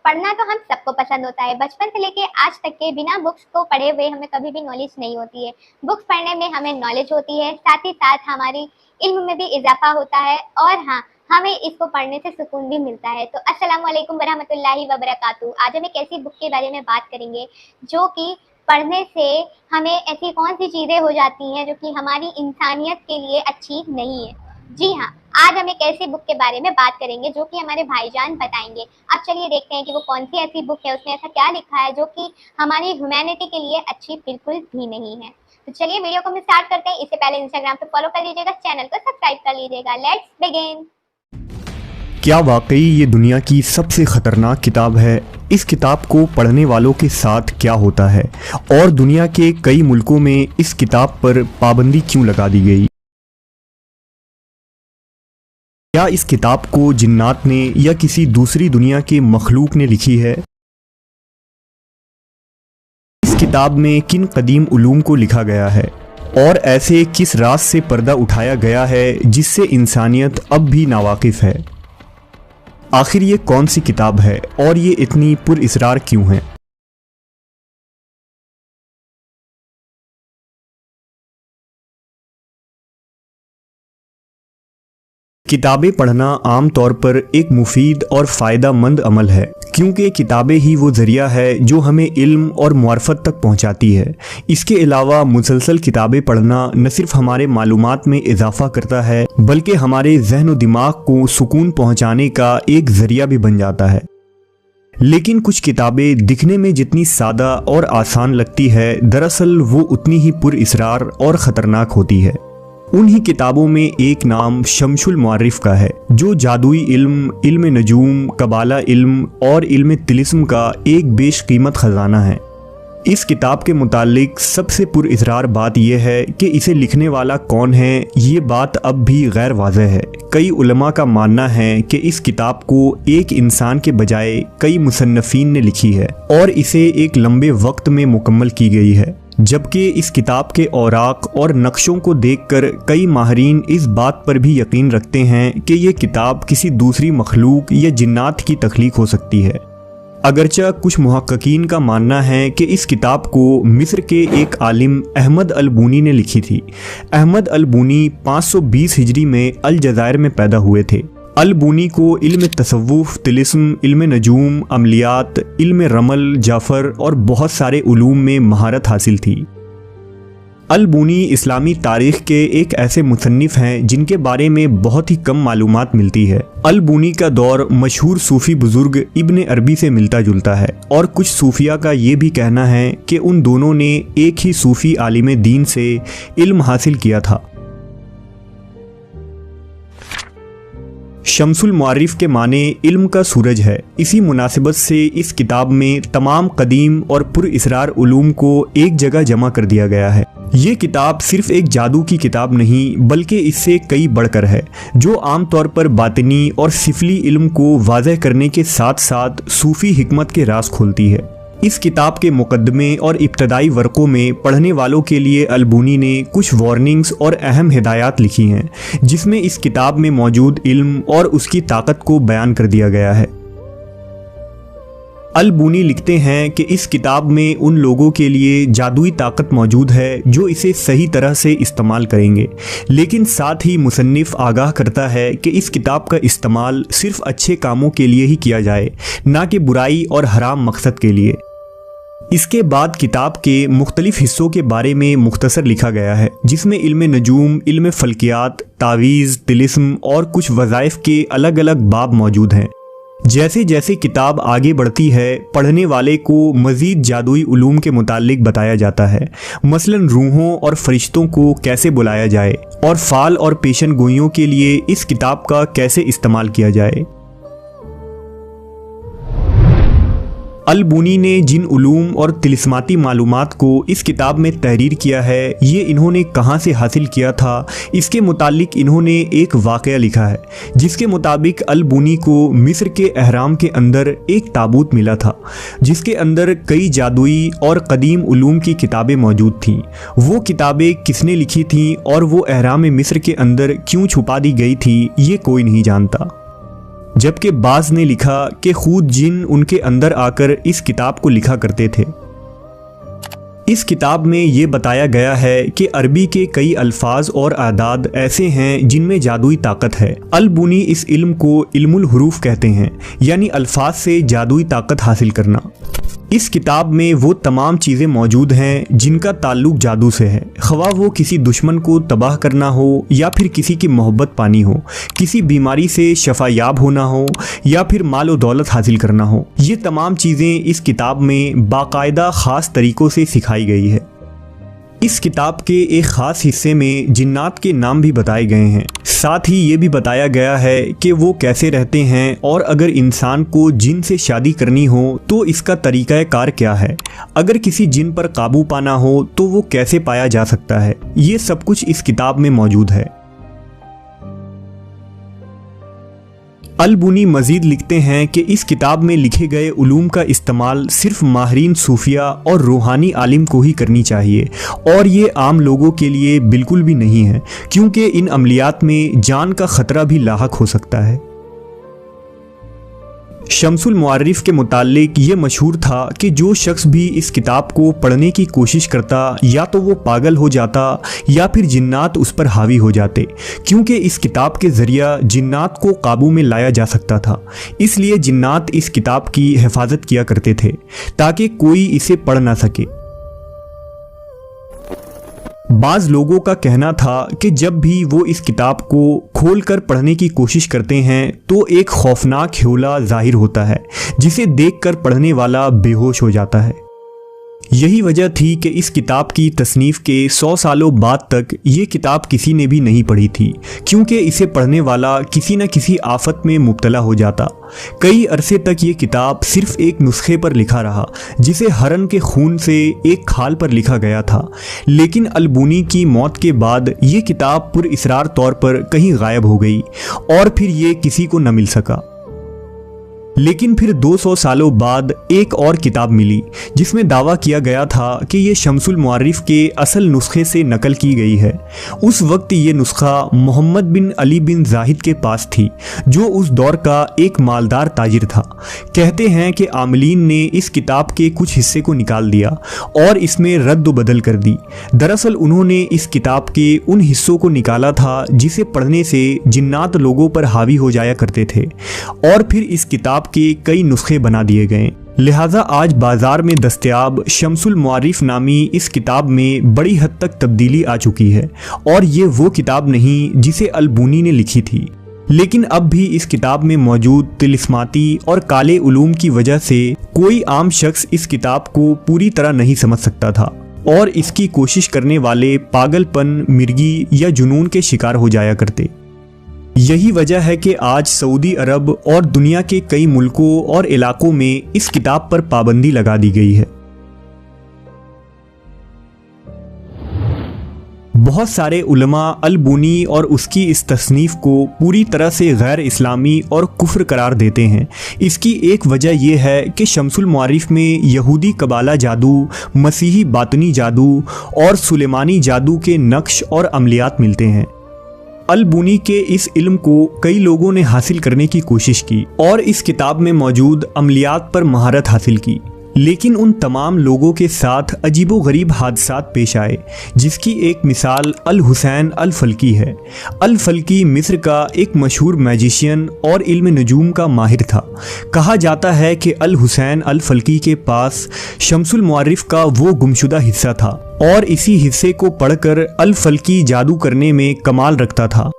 पढ़ना तो हम सबको पसंद होता है। बचपन से लेके आज तक के बिना बुक्स को पढ़े हुए हमें कभी भी नॉलेज नहीं होती है। बुक्स पढ़ने में हमें नॉलेज होती है, साथ ही साथ हमारी इल्म में भी इजाफा होता है और हाँ, हमें इसको पढ़ने से सुकून भी मिलता है। तो अस्सलाम वालेकुम वरहमतुल्लाहि वबरकातुहू। आज हम एक ऐसी बुक के बारे में बात करेंगे जो कि पढ़ने से हमें ऐसी कौन सी चीज़ें हो जाती हैं जो कि हमारी इंसानियत के लिए अच्छी नहीं है। जी हाँ, आज हम एक ऐसी बुक के बारे में बात करेंगे जो कि हमारे भाईजान बताएंगे। अब चलिए देखते हैं कि वो कौन सी ऐसी बुक है, उसमें ऐसा क्या लिखा है जो कि हमारी ह्यूमैनिटी के लिए अच्छी बिल्कुल भी नहीं है। तो चलिए वीडियो को हम स्टार्ट करते हैं। इससे पहले इंस्टाग्राम पे फॉलो कर लीजिएगा, चैनल को सब्सक्राइब कर लीजिएगा। Let's begin. क्या वाकई ये दुनिया की सबसे ख़तरनाक किताब है? इस किताब को पढ़ने वालों के साथ क्या होता है और दुनिया के कई मुल्कों में इस किताब पर पाबंदी क्यों लगा दी गई? क्या इस किताब को जिन्नात ने या किसी दूसरी दुनिया के मखलूक ने लिखी है? इस किताब में किन कदीम उलूम को लिखा गया है और ऐसे किस राज से पर्दा उठाया गया है जिससे इंसानियत अब भी नावाकिफ है? आखिर ये कौन सी किताब है और ये इतनी पुरइसरार क्यों है? किताबें पढ़ना आम तौर पर एक मुफीद और फ़ायदा मंद अमल है, क्योंकि किताबें ही वो ज़रिया है जो हमें इल्म और मुआरफत तक पहुंचाती है। इसके अलावा मुसलसल किताबें पढ़ना न सिर्फ हमारे मालूमात में इजाफ़ा करता है बल्कि हमारे जहन व दिमाग को सुकून पहुंचाने का एक ज़रिया भी बन जाता है। लेकिन कुछ किताबें दिखने में जितनी सादा और आसान लगती है, दरअसल वो उतनी ही पुरइसरार और ख़तरनाक होती है। उन्हीं किताबों में एक नाम शम्सुल मुअर्रिफ का है, जो जादुई इल्म, इल्म नजूम, कबाला इल्म और इल्म तिलिस्म का एक बेशकीमत ख़जाना है। इस किताब के मुतालिक सबसे पुरइसरार बात यह है कि इसे लिखने वाला कौन है, ये बात अब भी गैर वाज़ेह है। कई उलमा का मानना है कि इस किताब को एक इंसान के बजाय कई मुसन्नफ़ीन ने लिखी है और इसे एक लंबे वक्त में मुकम्मल की गई है, जबकि इस किताब के औराक और नक्शों को देखकर कई माहरीन इस बात पर भी यकीन रखते हैं कि ये किताब किसी दूसरी मखलूक या जिन्नात की तख्लीक हो सकती है। अगरचा कुछ मुहक्किकीन का मानना है कि इस किताब को मिस्र के एक आलिम अहमद अल-बूनी ने लिखी थी। अहमद अल-बूनी 520 हिजरी में अलजायर में पैदा हुए थे। अल-बूनी को इल्म तसव्वुफ़, तिलिस्म, इल्म नजूम, अमलियात, इल्म रमल, जाफ़र और बहुत सारे उलूम में महारत हासिल थी। अल-बूनी इस्लामी तारीख़ के एक ऐसे मुसन्निफ़ हैं जिनके बारे में बहुत ही कम मालूमात मिलती है। अल-बूनी का दौर मशहूर सूफ़ी बुज़ुर्ग इब्न अरबी से मिलता जुलता है और कुछ सूफिया का ये भी कहना है कि उन दोनों ने एक ही सूफ़ी आलिम दीन से इल्म हासिल किया था। शम्सुल मुअर्रिफ के माने इल्म का सूरज है। इसी मुनासिबत से इस किताब में तमाम कदीम और पुरइसरार उलूम को एक जगह जमा कर दिया गया है। ये किताब सिर्फ एक जादू की किताब नहीं बल्कि इससे कई बढ़कर है, जो आम तौर पर बातिनी और सिफली इल्म को वाज़ेह करने के साथ साथ सूफ़ी हिकमत के राज खोलती है। इस किताब के मुकदमे और इब्तदाई वर्क़ों में पढ़ने वालों के लिए अल-बूनी ने कुछ वार्निंग्स और अहम हिदायत लिखी हैं, जिसमें इस किताब में मौजूद इल्म और उसकी ताकत को बयान कर दिया गया है। अल-बूनी लिखते हैं कि इस किताब में उन लोगों के लिए जादुई ताकत मौजूद है जो इसे सही तरह से इस्तेमाल करेंगे, लेकिन साथ ही मुसन्निफ़ आगाह करता है कि इस किताब का इस्तेमाल सिर्फ अच्छे कामों के लिए ही किया जाए, ना कि बुराई और हराम मकसद के लिए। इसके बाद किताब के मुख्तलिफ हिस्सों के बारे में मुख्तसर लिखा गया है, जिसमें इल्म नजूम, इल्म फल्कियात, तावीज़, तिलिस्म और कुछ वज़ाइफ के अलग अलग बाब मौजूद हैं। जैसे जैसे किताब आगे बढ़ती है, पढ़ने वाले को मज़ीद जादुई उलूम के मुतालिक बताया जाता है, मसलन रूहों और फरिश्तों को कैसे बुलाया जाए और फ़ाल और पेशन गोइयों के लिए इस किताब का कैसे इस्तेमाल किया जाए। अल-बूनी ने जिन उलूम और तिलिस्माती मालूमात को इस किताब में तहरीर किया है, ये इन्होंने कहाँ से हासिल किया था, इसके मुतालिक इन्होंने एक वाक़या लिखा है, जिसके मुताबिक अल-बूनी को मिस्र के अहराम के अंदर एक ताबूत मिला था, जिसके अंदर कई जादुई और कदीम उलूम की किताबें मौजूद थीं। वो किताबें किसने लिखी थीं और वो अहराम मिस्र के अंदर क्यों छुपा दी गई थी, ये कोई नहीं जानता। जबकि बाज़ ने लिखा कि खुद जिन उनके अंदर आकर इस किताब को लिखा करते थे। इस किताब में ये बताया गया है कि अरबी के कई अल्फाज और आदाद ऐसे हैं जिनमें जादुई ताकत है। अल-बुनी इस इल्म को इल्मुल हुरूफ कहते हैं, यानी अल्फाज से जादुई ताकत हासिल करना। इस किताब में वो तमाम चीज़ें मौजूद हैं जिनका ताल्लुक जादू से है, ख्वाह वो किसी दुश्मन को तबाह करना हो या फिर किसी की मोहब्बत पानी हो, किसी बीमारी से शफायाब होना हो या फिर माल और दौलत हासिल करना हो। ये तमाम चीज़ें इस किताब में बाकायदा ख़ास तरीक़ों से सिखाई गई है। इस किताब के एक ख़ास हिस्से में जिन्नात के नाम भी बताए गए हैं। साथ ही ये भी बताया गया है कि वो कैसे रहते हैं और अगर इंसान को जिन से शादी करनी हो तो इसका तरीक़ा कार क्या है, अगर किसी जिन पर काबू पाना हो तो वो कैसे पाया जा सकता है। ये सब कुछ इस किताब में मौजूद है। अल-बुनी मज़ीद लिखते हैं कि इस किताब में लिखे गए उलूम का इस्तेमाल सिर्फ माहिरीन सूफिया और रूहानी आलिम को ही करनी चाहिए और ये आम लोगों के लिए बिल्कुल भी नहीं है, क्योंकि इन अमलियात में जान का ख़तरा भी लाहक हो सकता है। शम्सुल मुअर्रिफ के मुताल्लिक ये मशहूर था कि जो शख्स भी इस किताब को पढ़ने की कोशिश करता या तो वो पागल हो जाता या फिर जिन्नात उस पर हावी हो जाते, क्योंकि इस किताब के ज़रिया जिन्नात को काबू में लाया जा सकता था। इसलिए जिन्नात इस किताब की हिफाजत किया करते थे ताकि कोई इसे पढ़ ना सके। बाज़ लोगों का कहना था कि जब भी वो इस किताब को खोलकर पढ़ने की कोशिश करते हैं तो एक खौफनाक ह्योला ज़ाहिर होता है जिसे देखकर पढ़ने वाला बेहोश हो जाता है। यही वजह थी कि इस किताब की तसनीफ़ के 100 सालों बाद तक ये किताब किसी ने भी नहीं पढ़ी थी, क्योंकि इसे पढ़ने वाला किसी न किसी आफत में मुब्तला हो जाता। कई अरसे तक ये किताब सिर्फ एक नुस्खे पर लिखा रहा जिसे हरन के खून से एक खाल पर लिखा गया था, लेकिन अल-बुनी की मौत के बाद ये किताब पुरइसरार तौर पर कहीं गायब हो गई और फिर ये किसी को न मिल सका। लेकिन फिर 200 सालों बाद एक और किताब मिली जिसमें दावा किया गया था कि ये शम्सुल मुअर्रिफ के असल नुस्खे से नकल की गई है। उस वक्त ये नुस्खा मोहम्मद बिन अली बिन जाहिद के पास थी, जो उस दौर का एक मालदार ताजिर था। कहते हैं कि आमलीन ने इस किताब के कुछ हिस्से को निकाल दिया और इसमें रद्द बदल कर दी। दरअसल उन्होंने इस किताब के उन हिस्सों को निकाला था जिसे पढ़ने से जिन्नात लोगों पर हावी हो जाया करते थे और फिर इस किताब के कई नुस्खे बना दिए गए। लिहाजा आज बाजार में दस्तयाब शम्सुल मुअर्रिफ नामी इस किताब में बड़ी हद तक तब्दीली आ चुकी है और ये वो किताब नहीं जिसे अल-बुनी ने लिखी थी। लेकिन अब भी इस किताब में मौजूद तिलिस्माती और काले उलूम की वजह से कोई आम शख्स इस किताब को पूरी तरह नहीं समझ सकता था और इसकी कोशिश करने वाले पागलपन, मिर्गी या जुनून के शिकार हो जाया करते। यही वजह है कि आज सऊदी अरब और दुनिया के कई मुल्कों और इलाकों में इस किताब पर पाबंदी लगा दी गई है। बहुत सारे उलमा अल-बुनी और उसकी इस तसनीफ़ को पूरी तरह से गैर इस्लामी और कुफ्र करार देते हैं। इसकी एक वजह यह है कि शम्सुल मुअर्रिफ में यहूदी कबाला जादू, मसीही बातनी जादू और सुलेमानी जादू के नक्श और अमलियात मिलते हैं। अल-बुनी के इस इल्म को कई लोगों ने हासिल करने की कोशिश की और इस किताब में मौजूद अमलियात पर महारत हासिल की, लेकिन उन तमाम लोगों के साथ अजीबोगरीब हादसात पेश आए, जिसकी एक मिसाल अल-हुसैन अल-फल्की है। अल-फल्की मिस्र का एक मशहूर मैजिशियन और इल्म नजूम का माहिर था। कहा जाता है कि अल-हुसैन अल-फल्की के पास शम्सुल मुअर्रिफ का वो गुमशुदा हिस्सा था और इसी हिस्से को पढ़कर अल-फल्की जादू करने में कमाल रखता था।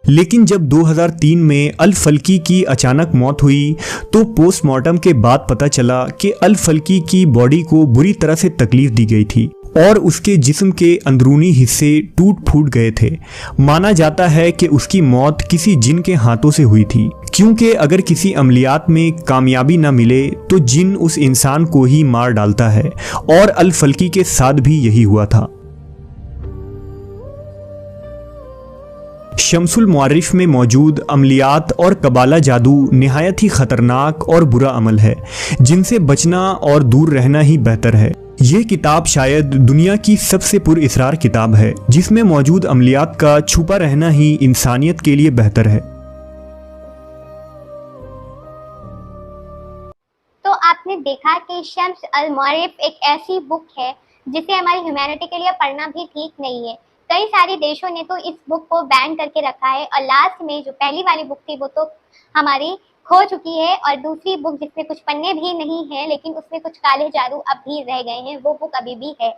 लेकिन जब 2003 में अल-फल्की की अचानक मौत हुई तो पोस्टमार्टम के बाद पता चला कि अल-फल्की की बॉडी को बुरी तरह से तकलीफ दी गई थी और उसके जिस्म के अंदरूनी हिस्से टूट फूट गए थे। माना जाता है कि उसकी मौत किसी जिन के हाथों से हुई थी, क्योंकि अगर किसी अमलियात में कामयाबी न मिले तो जिन उस इंसान को ही मार डालता है और अल-फल्की के साथ भी यही हुआ था। शम्सुल मुअर्रिफ में मौजूद अमलियात और कबाला जादू निहायत ही ख़तरनाक और बुरा अमल है, जिनसे बचना और दूर रहना ही बेहतर है। ये किताब शायद दुनिया की सबसे पुरइसरार किताब है, जिसमें मौजूद अमलियात का छुपा रहना ही इंसानियत के लिए बेहतर है। आपने देखा कि शम्स अल मारिफ एक ऐसी बुक है जिसे हमारी ह्यूमैनिटी के लिए पढ़ना भी ठीक नहीं है। कई सारे देशों ने तो इस बुक को बैन करके रखा है और लास्ट में जो पहली वाली बुक थी वो तो हमारी खो चुकी है, और दूसरी बुक जिसमें कुछ पन्ने भी नहीं है लेकिन उसमें कुछ काले जादू अब भी रह गए हैं, वो बुक अभी भी है।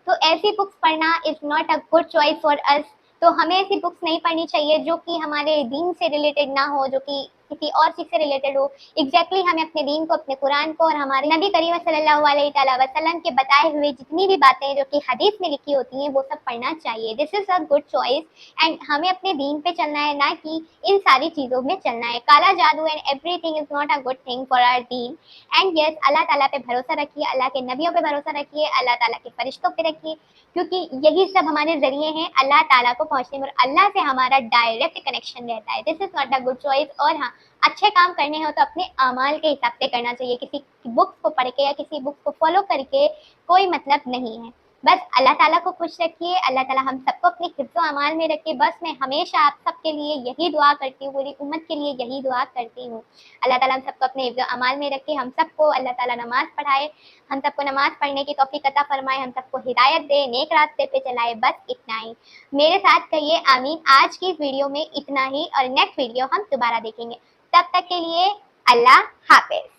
तो ऐसी बुक्स पढ़ना is not a good choice for us. तो हमें ऐसी बुक्स नहीं पढ़नी चाहिए जो कि हमारे दीन से रिलेटेड ना हो, जो कि किसी और चीज से रिलेटेड हो। एग्जैक्टली हमें अपने दीन को, अपने कुरान को और हमारे नबी करीम सल्लल्लाहु अलैहि वसल्लम के बताए हुए जितनी भी बातें जो कि हदीस में लिखी होती हैं वो सब पढ़ना चाहिए। This is a good choice. And हमें अपने दीन पे चलना है, ना कि इन सारी चीजों में चलना है। काला जादू and everything is not a good thing for our दीन। एंड यस, अल्लाह ताला पे भरोसा रखिए, अल्लाह के नबियों पे भरोसा रखिए, अल्लाह ताला के फरिश्तों पे रखिए, क्योंकि यही सब हमारे जरिए हैं अल्लाह ताला को पहुंचने में, और अल्लाह से हमारा डायरेक्ट कनेक्शन रहता है। This is not a good choice. और हाँ, अच्छे काम करने हो तो अपने अमाल के हिसाब से करना चाहिए, किसी बुक्स को पढ़ के या किसी बुक्स को फॉलो करके कोई मतलब नहीं है। बस अल्लाह ताला को खुश रखिए, अल्लाह ताला हम सबको अपने हिफ्ज़ो अमाल में रखे। बस मैं हमेशा आप सबके लिए यही दुआ करती हूँ, पूरी उम्मत के लिए यही दुआ करती हूँ। अल्लाह ताला हम सबको अपने हिफ्ज़ो अमाल में रखे, हम सबको अल्लाह ताला नमाज़ पढ़ाए, हम सबको नमाज़ पढ़ने की तौफ़ीक अता फ़रमाए, हम सबको हिदायत दे, नेक रास्ते पे चलाए। बस इतना ही। मेरे साथ कहिए आमीन। आज की इस वीडियो में इतना ही, और नेक्स्ट वीडियो हम दोबारा देखेंगे। तब तक के लिए अल्लाह हाफ़िज़।